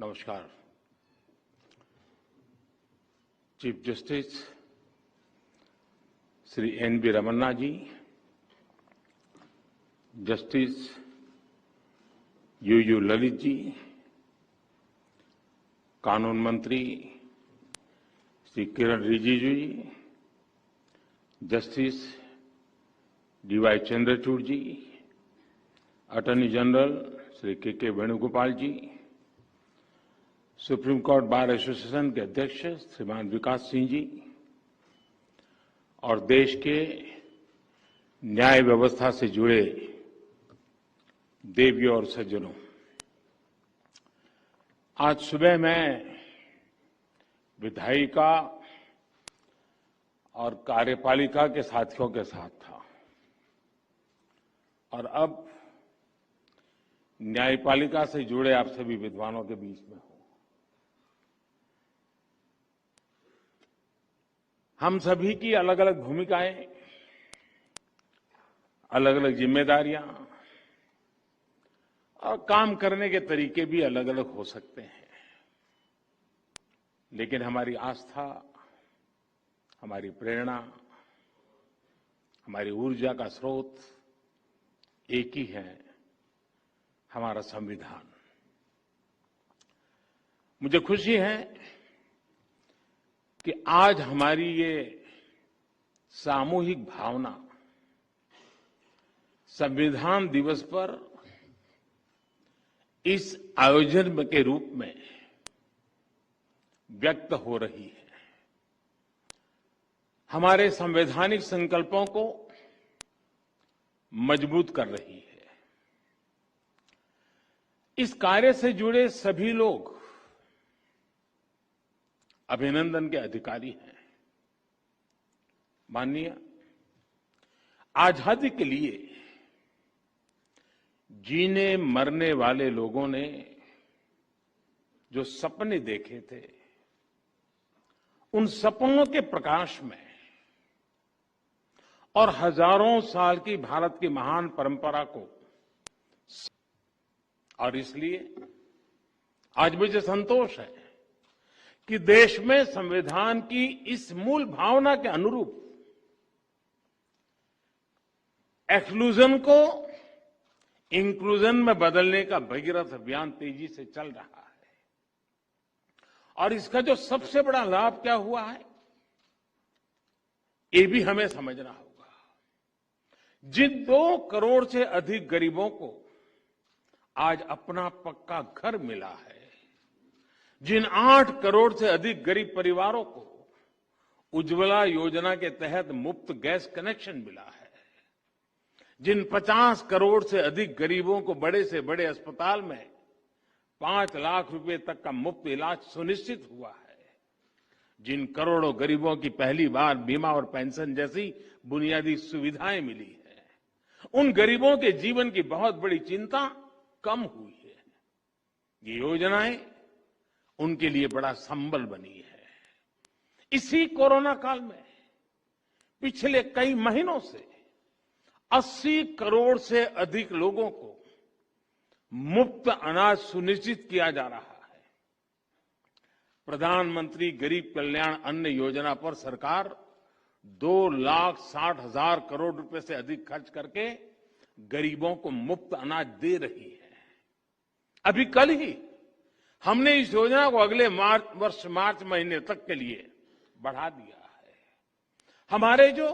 नमस्कार। Chief justice Shri N V. Ramana ji, justice U Lalit ji, कानून मंत्री Shri Kiren Rijiju ji, justice D Y. Chandrachud ji, attorney general Shri K Venugopal ji, supreme court bar association के अध्यक्ष श्रीमान विकास सिंह जी और देश के न्याय व्यवस्था से जुड़े देवियों और सज्जनों, आज सुबह मैं विधायिका और कार्यपालिका के साथियों के साथ था और अब न्यायपालिका से जुड़े आप सभी विद्वानों के बीच में हूं। हम सभी की अलग अलग भूमिकाएं, अलग अलग जिम्मेदारियां और काम करने के तरीके भी अलग अलग हो सकते हैं, लेकिन हमारी आस्था, हमारी प्रेरणा, हमारी ऊर्जा का स्रोत एक ही है, हमारा संविधान। मुझे खुशी है कि आज हमारी ये सामूहिक भावना संविधान दिवस पर इस आयोजन के रूप में व्यक्त हो रही है। हमारे संवैधानिक संकल्पों को मजबूत कर रही है। इस कार्य से जुड़े सभी लोग अभिनंदन के अधिकारी हैं। माननीय, आजादी के लिए जीने मरने वाले लोगों ने जो सपने देखे थे, उन सपनों के प्रकाश में और हजारों साल की भारत की महान परंपरा को, और इसलिए आज मुझे संतोष है कि देश में संविधान की इस मूल भावना के अनुरूप एक्सक्लूजन को इंक्लूजन में बदलने का भगीरथ अभियान तेजी से चल रहा है। और इसका जो सबसे बड़ा लाभ क्या हुआ है, ये भी हमें समझना होगा। जिन 2 करोड़ से अधिक गरीबों को आज अपना पक्का घर मिला है, जिन 8 करोड़ से अधिक गरीब परिवारों को उज्ज्वला योजना के तहत मुफ्त गैस कनेक्शन मिला है, जिन 50 करोड़ से अधिक गरीबों को बड़े से बड़े अस्पताल में 5 लाख रुपए तक का मुफ्त इलाज सुनिश्चित हुआ है, जिन करोड़ों गरीबों की पहली बार बीमा और पेंशन जैसी बुनियादी सुविधाएं मिली है, उन गरीबों के जीवन की बहुत बड़ी चिंता कम हुई है। ये योजनाएं उनके लिए बड़ा संबल बनी है। इसी कोरोना काल में पिछले कई महीनों से 80 करोड़ से अधिक लोगों को मुफ्त अनाज सुनिश्चित किया जा रहा है। प्रधानमंत्री गरीब कल्याण अन्न योजना पर सरकार 2,60,000 करोड़ रुपए से अधिक खर्च करके गरीबों को मुफ्त अनाज दे रही है। अभी कल ही हमने इस योजना को अगले वर्ष मार्च महीने तक के लिए बढ़ा दिया है। हमारे जो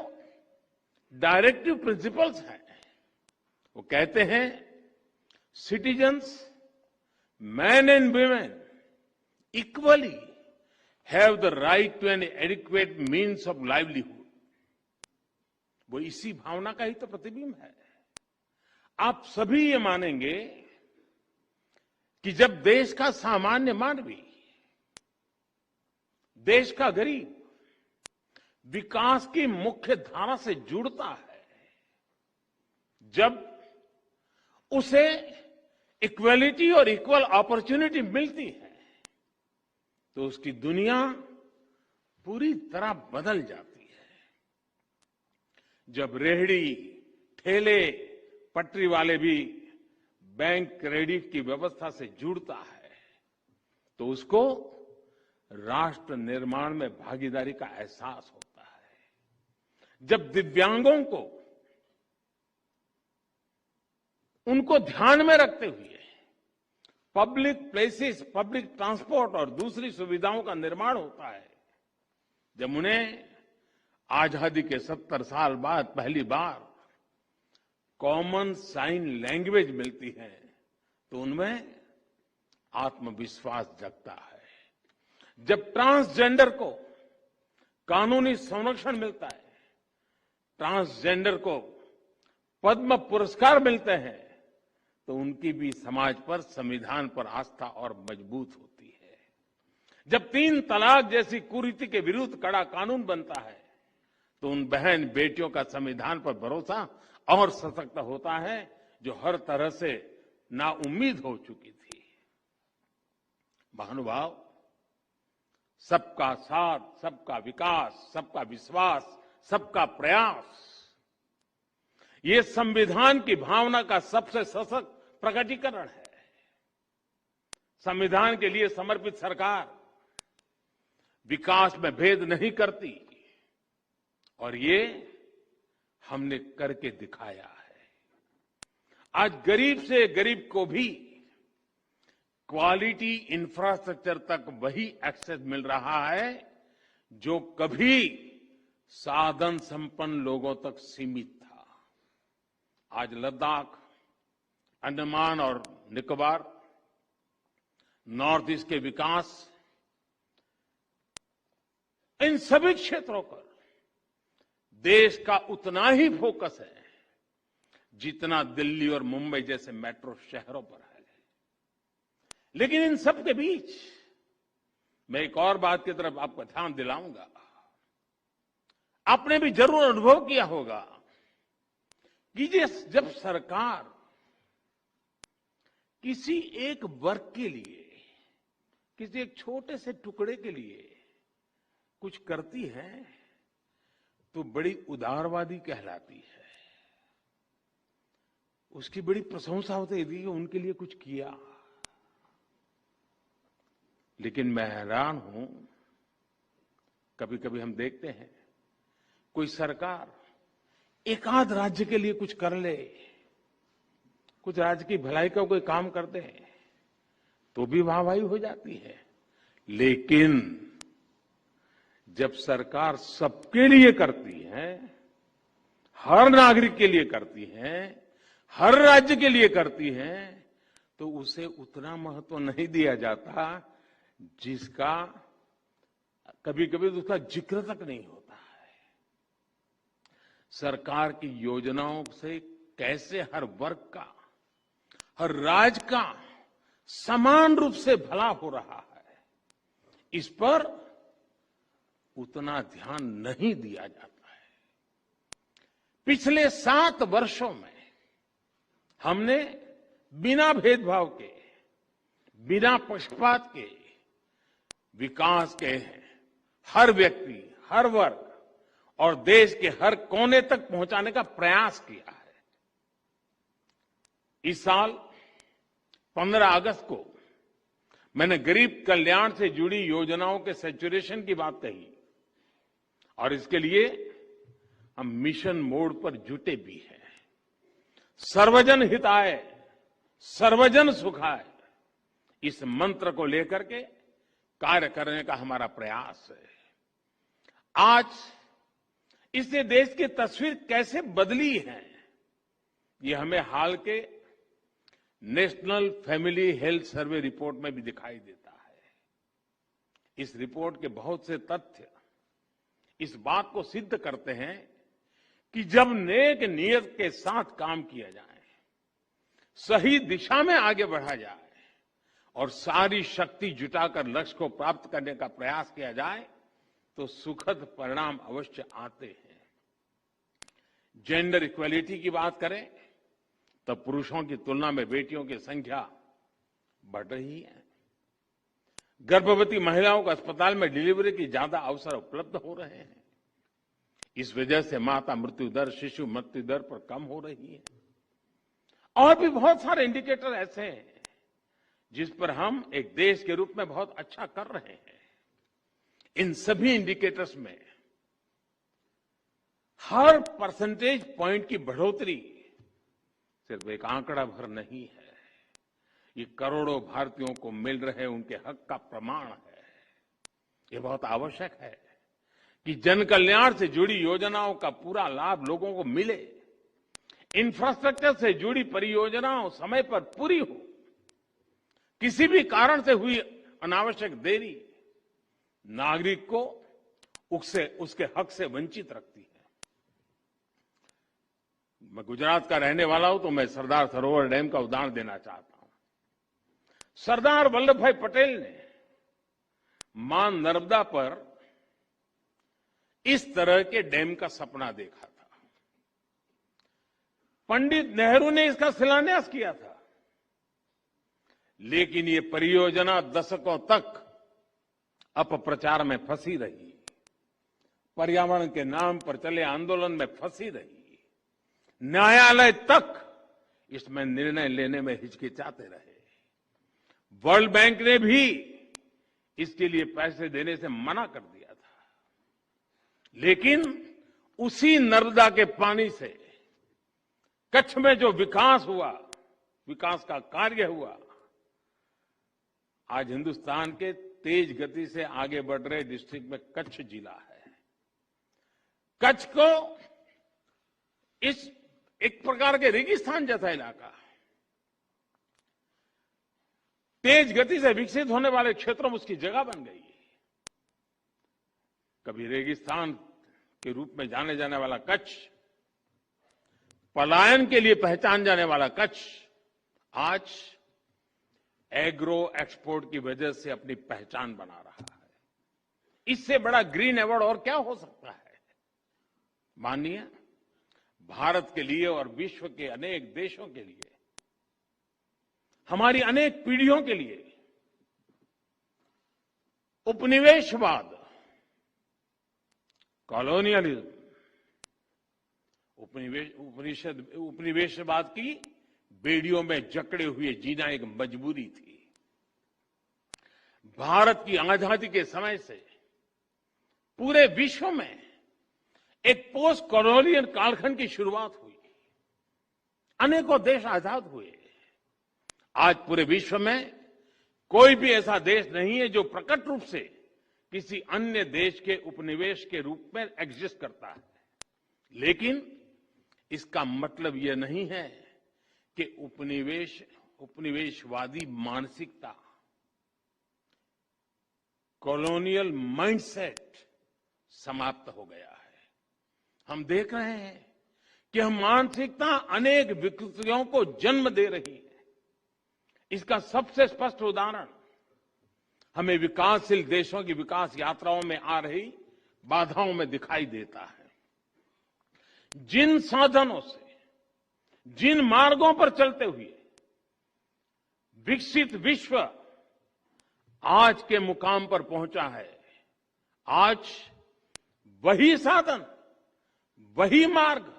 डायरेक्टिव प्रिंसिपल्स हैं, वो कहते हैं citizens, man and women equally have the right to an adequate means of livelihood. वो इसी भावना का ही तो प्रतिबिंब है। आप सभी ये मानेंगे कि जब देश का सामान्य मानवी, देश का गरीब विकास की मुख्य धारा से जुड़ता है, जब उसे इक्वलिटी और इक्वल अपॉर्चुनिटी मिलती है, तो उसकी दुनिया पूरी तरह बदल जाती है। जब रेहड़ी, ठेले, पटरी वाले भी बैंक क्रेडिट की व्यवस्था से जुड़ता है, तो उसको राष्ट्र निर्माण में भागीदारी का एहसास होता है। जब दिव्यांगों को उनको ध्यान में रखते हुए पब्लिक प्लेसेस, पब्लिक ट्रांसपोर्ट और दूसरी सुविधाओं का निर्माण होता है, जब उन्हें आजादी के 70 साल बाद पहली बार कॉमन साइन लैंग्वेज मिलती है, तो उनमें आत्मविश्वास जगता है। जब ट्रांसजेंडर को कानूनी संरक्षण मिलता है, ट्रांसजेंडर को पद्म पुरस्कार मिलते हैं, तो उनकी भी समाज पर, संविधान पर आस्था और मजबूत होती है। जब 3 तलाक जैसी कुरीति के विरुद्ध कड़ा कानून बनता है, तो उन बहन बेटियों का संविधान पर भरोसा और सशक्त होता है, जो हर तरह से नाउम्मीद हो चुकी थी। महानुभाव, सबका साथ, सबका विकास, सबका विश्वास, सबका प्रयास, ये संविधान की भावना का सबसे सशक्त प्रकटीकरण है। संविधान के लिए समर्पित सरकार विकास में भेद नहीं करती, और ये हमने करके दिखाया है। आज गरीब से गरीब को भी क्वालिटी इंफ्रास्ट्रक्चर तक वही एक्सेस मिल रहा है जो कभी साधन संपन्न लोगों तक सीमित था। आज लद्दाख, अंडमान और निकोबार, नॉर्थ ईस्ट के विकास, इन सभी क्षेत्रों पर देश का उतना ही फोकस है जितना दिल्ली और मुंबई जैसे मेट्रो शहरों पर है। लेकिन इन सब के बीच मैं एक और बात की तरफ आपको ध्यान दिलाऊंगा। आपने भी जरूर अनुभव किया होगा कि जब सरकार किसी एक वर्ग के लिए, किसी एक छोटे से टुकड़े के लिए कुछ करती है, तो बड़ी उदारवादी कहलाती है। उसकी बड़ी प्रशंसा होती है कि उनके लिए कुछ किया। लेकिन मैं हैरान हूं, कभी कभी हम देखते हैं कोई सरकार एकाध राज्य के लिए कुछ कर ले, कुछ राज्य की भलाई का कोई काम कर दे, तो भी वाहवाही हो जाती है। लेकिन जब सरकार सबके लिए करती है, हर नागरिक के लिए करती है, हर राज्य के लिए करती है, तो उसे उतना महत्व नहीं दिया जाता जिसका कभी कभी तो उसका जिक्र तक नहीं होता है। सरकार की योजनाओं से कैसे हर वर्ग का, हर राज्य का समान रूप से भला हो रहा है, इस पर उतना ध्यान नहीं दिया जाता है। पिछले 7 वर्षों में हमने बिना भेदभाव के, बिना पक्षपात के विकास के हर व्यक्ति, हर वर्ग और देश के हर कोने तक पहुंचाने का प्रयास किया है। इस साल 15 अगस्त को मैंने गरीब कल्याण से जुड़ी योजनाओं के सैचुरेशन की बात कही, और इसके लिए हम मिशन मोड पर जुटे भी हैं। सर्वजन हिताय, सर्वजन सुखाय, इस मंत्र को लेकर के कार्य करने का हमारा प्रयास है। आज इससे देश की तस्वीर कैसे बदली है, ये हमें हाल के national family health survey report में भी दिखाई देता है। इस रिपोर्ट के बहुत से तथ्य इस बात को सिद्ध करते हैं कि जब नेक नियत के साथ काम किया जाए, सही दिशा में आगे बढ़ा जाए और सारी शक्ति जुटाकर लक्ष्य को प्राप्त करने का प्रयास किया जाए, तो सुखद परिणाम अवश्य आते हैं। जेंडर इक्वलिटी की बात करें तो पुरुषों की तुलना में बेटियों की संख्या बढ़ रही है। गर्भवती महिलाओं को अस्पताल में डिलीवरी की ज्यादा अवसर उपलब्ध हो रहे हैं। इस वजह से माता मृत्यु दर, शिशु मृत्यु दर पर कम हो रही है। और भी बहुत सारे इंडिकेटर ऐसे हैं जिस पर हम एक देश के रूप में बहुत अच्छा कर रहे हैं, इन सभी इंडिकेटर्स में हर परसेंटेज पॉइंट की बढ़ोतरी सिर्फ एक आंकड़ा भर नहीं है, ये करोड़ों भारतीयों को मिल रहे उनके हक का प्रमाण है। ये बहुत आवश्यक है कि जन कल्याण से जुड़ी योजनाओं का पूरा लाभ लोगों को मिले, इंफ्रास्ट्रक्चर से जुड़ी परियोजनाओं समय पर पूरी हो, किसी भी कारण से हुई अनावश्यक देरी नागरिक को उसके हक से वंचित रखती है। मैं गुजरात का रहने वाला हूं तो मैं सरदार सरोवर डैम का उदाहरण देना चाहता हूं। सरदार वल्लभ भाई पटेल ने मां नर्मदा पर इस तरह के डैम का सपना देखा था। पंडित नेहरू ने इसका शिलान्यास किया था, लेकिन ये परियोजना दशकों तक अपप्रचार में फंसी रही, पर्यावरण के नाम पर चले आंदोलन में फंसी रही, न्यायालय तक इसमें निर्णय लेने में हिचकिचाते रहे। वर्ल्ड बैंक ने भी इसके लिए पैसे देने से मना कर दिया था, लेकिन उसी नर्मदा के पानी से कच्छ में जो विकास हुआ, विकास का कार्य हुआ, आज हिंदुस्तान के तेज गति से आगे बढ़ रहे डिस्ट्रिक्ट में कच्छ जिला है। कच्छ को इस एक प्रकार के रेगिस्तान जैसा इलाका, तेज गति से विकसित होने वाले क्षेत्रों में उसकी जगह बन गई। कभी रेगिस्तान के रूप में जाने जाने वाला कच्छ, पलायन के लिए पहचान जाने वाला कच्छ, आज एग्रो एक्सपोर्ट की वजह से अपनी पहचान बना रहा है। इससे बड़ा ग्रीन अवार्ड और क्या हो सकता है? माननीय भारत के लिए और विश्व के अनेक देशों के लिए, हमारी अनेक पीढ़ियों के लिए उपनिवेशवाद, कॉलोनियलिज्म, उपनिवेशवाद की बेड़ियों में जकड़े हुए जीना एक मजबूरी थी। भारत की आजादी के समय से पूरे विश्व में एक पोस्ट कॉलोनियल कालखंड की शुरुआत हुई, अनेकों देश आजाद हुए। आज पूरे विश्व में कोई भी ऐसा देश नहीं है जो प्रकट रूप से किसी अन्य देश के उपनिवेश के रूप में एग्जिस्ट करता है। लेकिन इसका मतलब यह नहीं है कि उपनिवेशवादी मानसिकता, कॉलोनियल माइंडसेट समाप्त हो गया है। हम देख रहे हैं कि हम मानसिकता अनेक विकृतियों को जन्म दे रही है। इसका सबसे स्पष्ट उदाहरण हमें विकासशील देशों की विकास यात्राओं में आ रही बाधाओं में दिखाई देता है। जिन साधनों से, जिन मार्गों पर चलते हुए विकसित विश्व आज के मुकाम पर पहुंचा है, आज वही साधन, वही मार्ग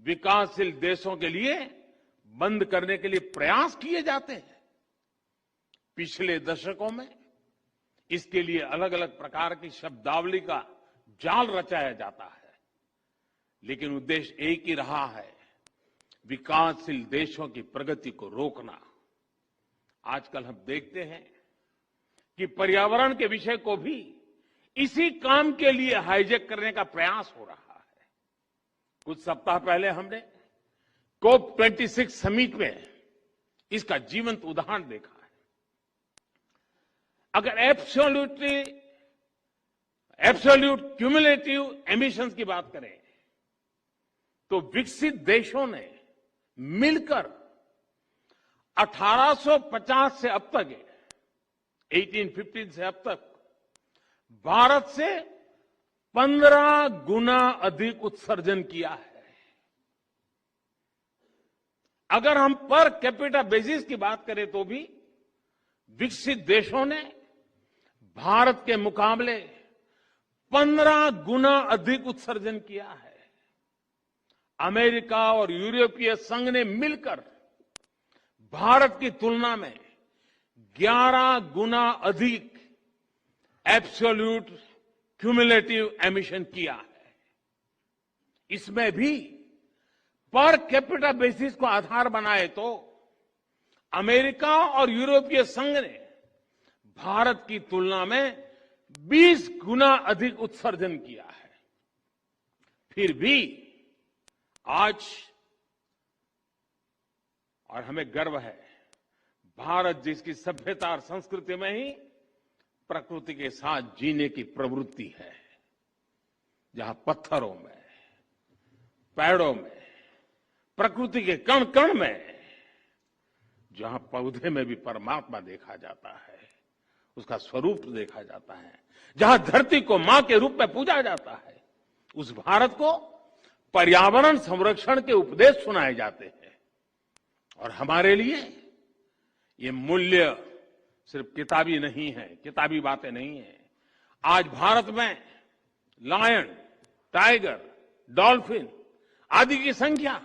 विकासशील देशों के लिए बंद करने के लिए प्रयास किए जाते हैं। पिछले दशकों में इसके लिए अलग अलग प्रकार की शब्दावली का जाल रचाया जाता है, लेकिन उद्देश्य एक ही रहा है, विकासशील देशों की प्रगति को रोकना। आजकल हम देखते हैं कि पर्यावरण के विषय को भी इसी काम के लिए हाईजैक करने का प्रयास हो रहा है। कुछ सप्ताह पहले हमने COP26 समिट में इसका जीवंत उदाहरण देखा है। अगर एब्सोल्यूट क्यूमुलेटिव एमिशंस की बात करें तो विकसित देशों ने मिलकर 1850 से अब तक, 1815 से अब तक भारत से 15 गुना अधिक उत्सर्जन किया है। अगर हम पर कैपिटा बेसिस की बात करें तो भी विकसित देशों ने भारत के मुकाबले 15 गुना अधिक उत्सर्जन किया है। अमेरिका और यूरोपीय संघ ने मिलकर भारत की तुलना में 11 गुना अधिक एब्सोल्यूट क्यूमुलेटिव एमिशन किया है। इसमें भी पर कैपिटा बेसिस को आधार बनाए तो अमेरिका और यूरोपीय संघ ने भारत की तुलना में 20 गुना अधिक उत्सर्जन किया है। फिर भी आज, और हमें गर्व है, भारत जिसकी सभ्यता और संस्कृति में ही प्रकृति के साथ जीने की प्रवृत्ति है, जहां पत्थरों में, पेड़ों में, प्रकृति के कण कण में, जहां पौधे में भी परमात्मा देखा जाता है, उसका स्वरूप देखा जाता है, जहां धरती को मां के रूप में पूजा जाता है, उस भारत को पर्यावरण संरक्षण के उपदेश सुनाए जाते हैं। और हमारे लिए ये मूल्य सिर्फ किताबी नहीं है, किताबी बातें नहीं है। आज भारत में लायन, टाइगर, डॉल्फिन आदि की संख्या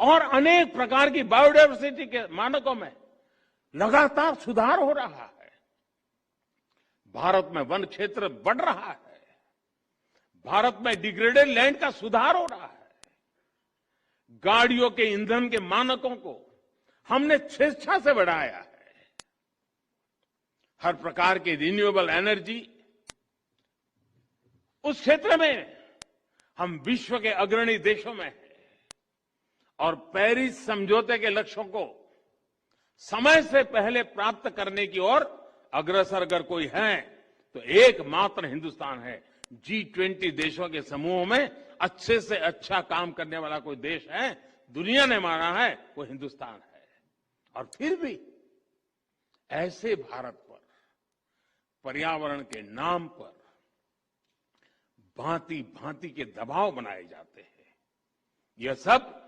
और अनेक प्रकार की बायोडायवर्सिटी के मानकों में लगातार सुधार हो रहा है। भारत में वन क्षेत्र बढ़ रहा है। भारत में डिग्रेडेड लैंड का सुधार हो रहा है। गाड़ियों के ईंधन के मानकों को हमने स्वेच्छा से बढ़ाया है। हर प्रकार की रिन्यूएबल एनर्जी, उस क्षेत्र में हम विश्व के अग्रणी देशों में हैं। और पेरिस समझौते के लक्ष्यों को समय से पहले प्राप्त करने की ओर अग्रसर अगर कोई है तो एकमात्र हिंदुस्तान है। G20 देशों के समूह में अच्छे से अच्छा काम करने वाला कोई देश है, दुनिया ने माना है, वो हिंदुस्तान है। और फिर भी ऐसे भारत पर पर्यावरण के नाम पर भांति भांति के दबाव बनाए जाते हैं। यह सब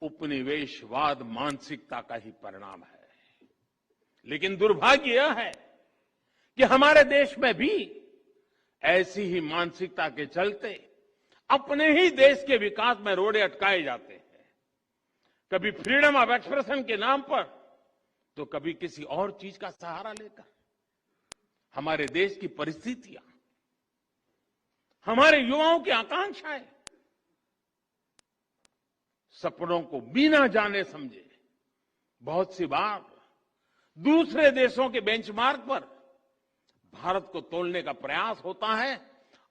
उपनिवेशवाद मानसिकता का ही परिणाम है। लेकिन दुर्भाग्य यह है कि हमारे देश में भी ऐसी ही मानसिकता के चलते अपने ही देश के विकास में रोड़े अटकाए जाते हैं। कभी फ्रीडम ऑफ एक्सप्रेशन के नाम पर, तो कभी किसी और चीज का सहारा लेकर। हमारे देश की परिस्थितियां, हमारे युवाओं की आकांक्षाएं, सपनों को बिना जाने समझे बहुत सी बार दूसरे देशों के बेंचमार्क पर भारत को तोलने का प्रयास होता है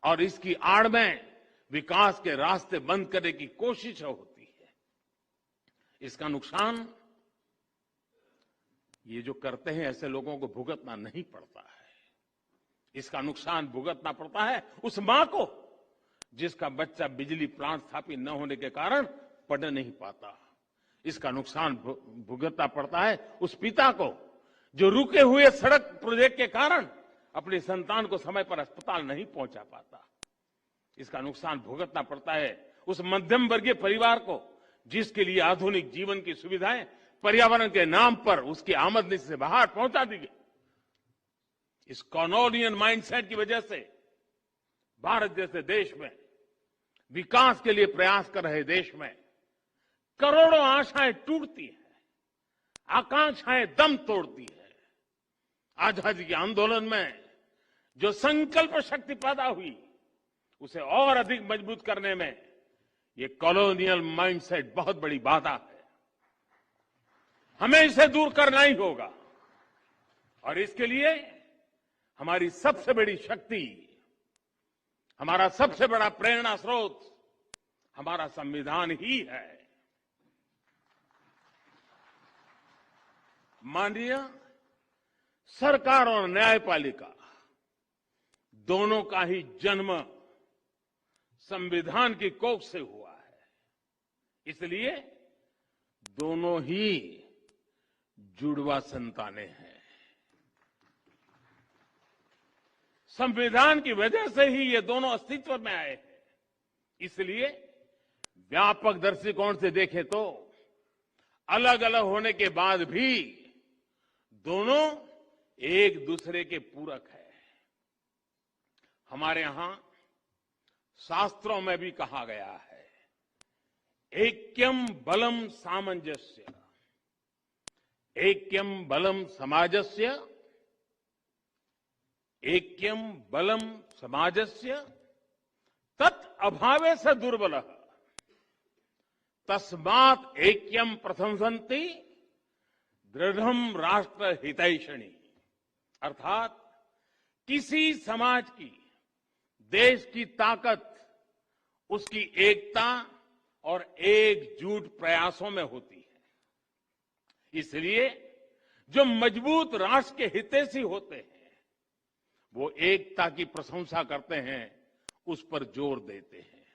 और इसकी आड़ में विकास के रास्ते बंद करने की कोशिश होती है। इसका नुकसान ये जो करते हैं ऐसे लोगों को भुगतना नहीं पड़ता है। इसका नुकसान भुगतना पड़ता है उस मां को जिसका बच्चा बिजली प्लांट स्थापित न होने के कारण पढ़ नहीं पाता। इसका नुकसान भुगतना पड़ता है उस पिता को जो रुके हुए सड़क प्रोजेक्ट के कारण अपनी संतान को समय पर अस्पताल नहीं पहुंचा पाता। इसका नुकसान भुगतना पड़ता है उस मध्यम वर्गीय परिवार को जिसके लिए आधुनिक जीवन की सुविधाएं पर्यावरण के नाम पर उसकी आमदनी से बाहर पहुंचा दी गई। इस कॉलोनियल माइंडसेट की वजह से भारत जैसे देश में, विकास के लिए प्रयास कर रहे देश में करोड़ों आशाएं टूटती हैं, आकांक्षाएं दम तोड़ती है। आजादी के आंदोलन में जो संकल्प शक्ति पैदा हुई उसे और अधिक मजबूत करने में ये कॉलोनियल माइंडसेट बहुत बड़ी बाधा है। हमें इसे दूर करना ही होगा और इसके लिए हमारी सबसे बड़ी शक्ति, हमारा सबसे बड़ा प्रेरणा स्रोत हमारा संविधान ही है। माननीय सरकार और न्यायपालिका दोनों का ही जन्म संविधान की कोख से हुआ है। इसलिए दोनों ही जुड़वा संतानें हैं। संविधान की वजह से ही ये दोनों अस्तित्व में आए हैं। इसलिए व्यापक दृष्टिकोण से देखें तो अलग अलग होने के बाद भी दोनों एक दूसरे के पूरक है। हमारे यहां शास्त्रों में भी कहा गया है, ऐक्यम बलम सामंजस्य, ऐक्यम बलम समाजस्य, ऐक्यम बलम समाजस्य तत् अभावे स दुर्बलः तस्मात् ऐक्यम प्रशंसन्ति दृढ़म राष्ट्र हितैषणी। अर्थात किसी समाज की, देश की ताकत उसकी एकता और एकजुट प्रयासों में होती है। इसलिए जो मजबूत राष्ट्र के हितैषी होते हैं वो एकता की प्रशंसा करते हैं, उस पर जोर देते हैं।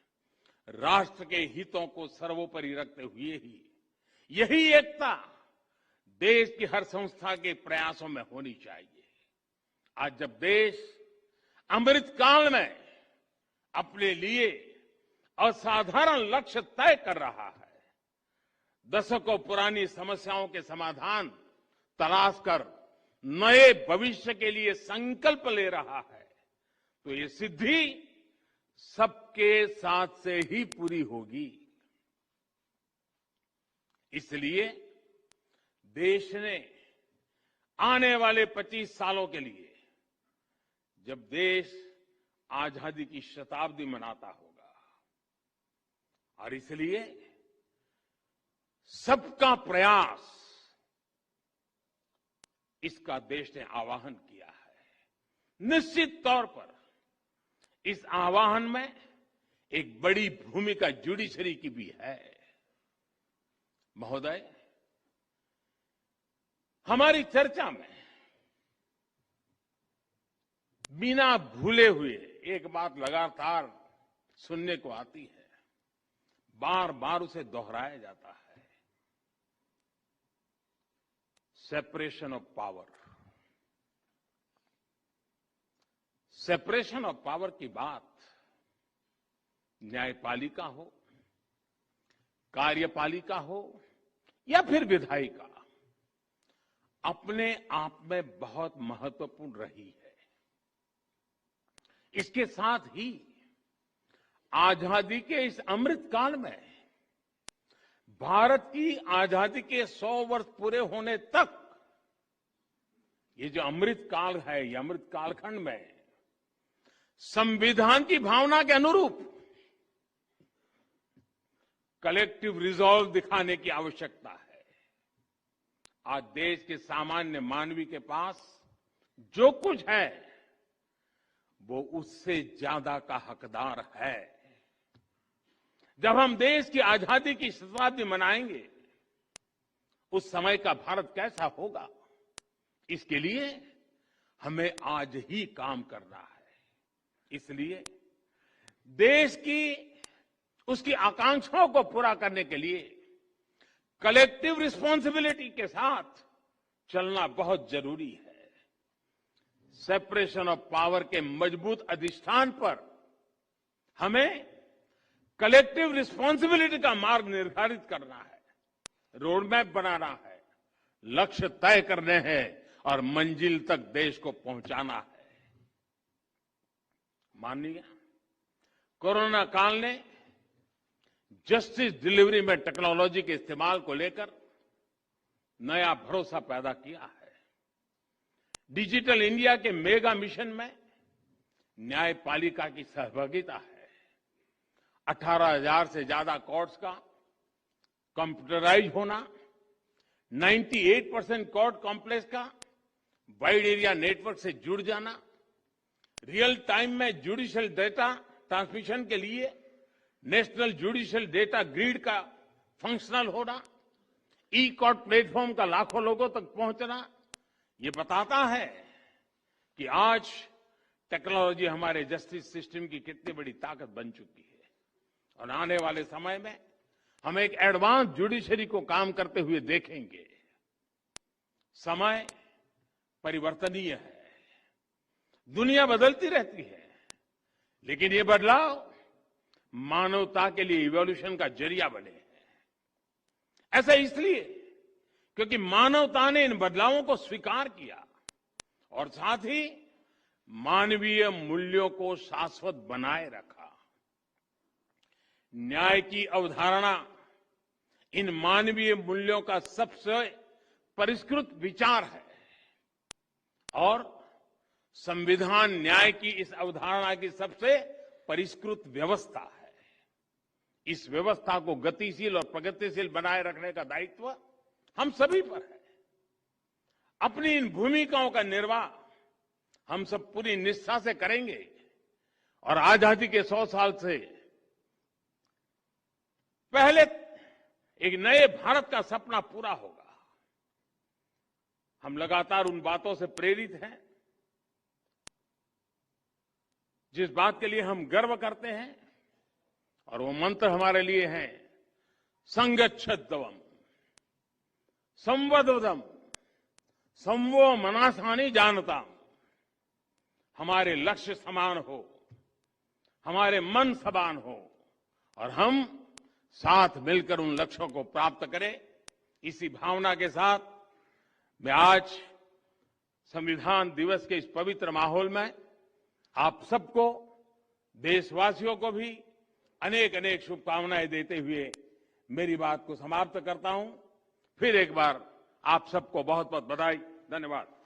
राष्ट्र के हितों को सर्वोपरि रखते हुए ही यही एकता देश की हर संस्था के प्रयासों में होनी चाहिए। आज जब देश अमृत काल में अपने लिए असाधारण लक्ष्य तय कर रहा है, दशकों पुरानी समस्याओं के समाधान तलाश कर नए भविष्य के लिए संकल्प ले रहा है, तो ये सिद्धि सबके साथ से ही पूरी होगी। इसलिए देश ने आने वाले 25 सालों के लिए, जब देश आजादी की शताब्दी मनाता होगा, और इसलिए सबका प्रयास, इसका देश ने आह्वान किया है। निश्चित तौर पर इस आह्वान में एक बड़ी भूमिका जुडिशरी की भी है। महोदय, हमारी चर्चा में बिना भूले हुए एक बात लगातार सुनने को आती है, बार बार उसे दोहराया जाता है, separation of power. Separation of power की बात न्यायपालिका हो, कार्यपालिका हो या फिर विधायिका, अपने आप में बहुत महत्वपूर्ण रही है। इसके साथ ही आजादी के इस अमृत काल में, भारत की आजादी के 100 वर्ष पूरे होने तक ये जो अमृत काल है, ये अमृत कालखंड में संविधान की भावना के अनुरूप कलेक्टिव रिजॉल्व दिखाने की आवश्यकता है। आज देश के सामान्य मानवी के पास जो कुछ है वो उससे ज्यादा का हकदार है। जब हम देश की आजादी की शताब्दी मनाएंगे, उस समय का भारत कैसा होगा, इसके लिए हमें आज ही काम करना है। इसलिए देश की उसकी आकांक्षाओं को पूरा करने के लिए कलेक्टिव रिस्पॉन्सिबिलिटी के साथ चलना बहुत जरूरी है। सेपरेशन ऑफ पावर के मजबूत अधिष्ठान पर हमें कलेक्टिव रिस्पॉन्सिबिलिटी का मार्ग निर्धारित करना है, रोड मैप बनाना है, लक्ष्य तय करने हैं और मंजिल तक देश को पहुंचाना है। माननीय, कोरोना काल ने जस्टिस डिलीवरी में टेक्नोलॉजी के इस्तेमाल को लेकर नया भरोसा पैदा किया है। डिजिटल इंडिया के मेगा मिशन में न्यायपालिका की सहभागिता है। 18,000 से ज्यादा कोर्ट्स का कंप्यूटराइज होना, 98% कोर्ट कॉम्प्लेक्स का वाइड एरिया नेटवर्क से जुड़ जाना, रियल टाइम में जुडिशियल डेटा ट्रांसमिशन के लिए नेशनल जुडिशियल डेटा ग्रिड का फंक्शनल होना, ई कोर्ट प्लेटफॉर्म का लाखों लोगों तक पहुंचना, ये बताता है कि आज टेक्नोलॉजी हमारे जस्टिस सिस्टम की कितनी बड़ी ताकत बन चुकी है। और आने वाले समय में हम एक एडवांस जुडिशरी को काम करते हुए देखेंगे। समय परिवर्तनीय है, दुनिया बदलती रहती है, लेकिन ये बदलाव मानवता के लिए इवोल्यूशन का जरिया बने हैं। ऐसा इसलिए क्योंकि मानवता ने इन बदलावों को स्वीकार किया और साथ ही मानवीय मूल्यों को शाश्वत बनाए रखा। न्याय की अवधारणा इन मानवीय मूल्यों का सबसे परिष्कृत विचार है और संविधान न्याय की इस अवधारणा की सबसे परिष्कृत व्यवस्था है। इस व्यवस्था को गतिशील और प्रगतिशील बनाए रखने का दायित्व हम सभी पर है। अपनी इन भूमिकाओं का निर्वाह हम सब पूरी निष्ठा से करेंगे और आजादी के 100 साल से पहले एक नए भारत का सपना पूरा होगा। हम लगातार उन बातों से प्रेरित हैं जिस बात के लिए हम गर्व करते हैं और वो मंत्र हमारे लिए है संगच्छध्वम् संवदवदम् संवो मनासानि जानताम्। हमारे लक्ष्य समान हो, हमारे मन समान हो और हम साथ मिलकर उन लक्ष्यों को प्राप्त करें। इसी भावना के साथ मैं आज संविधान दिवस के इस पवित्र माहौल में आप सबको, देशवासियों को भी अनेक अनेक शुभकामनाएं देते हुए मेरी बात को समाप्त करता हूं। फिर एक बार आप सबको बहुत बहुत बधाई, धन्यवाद।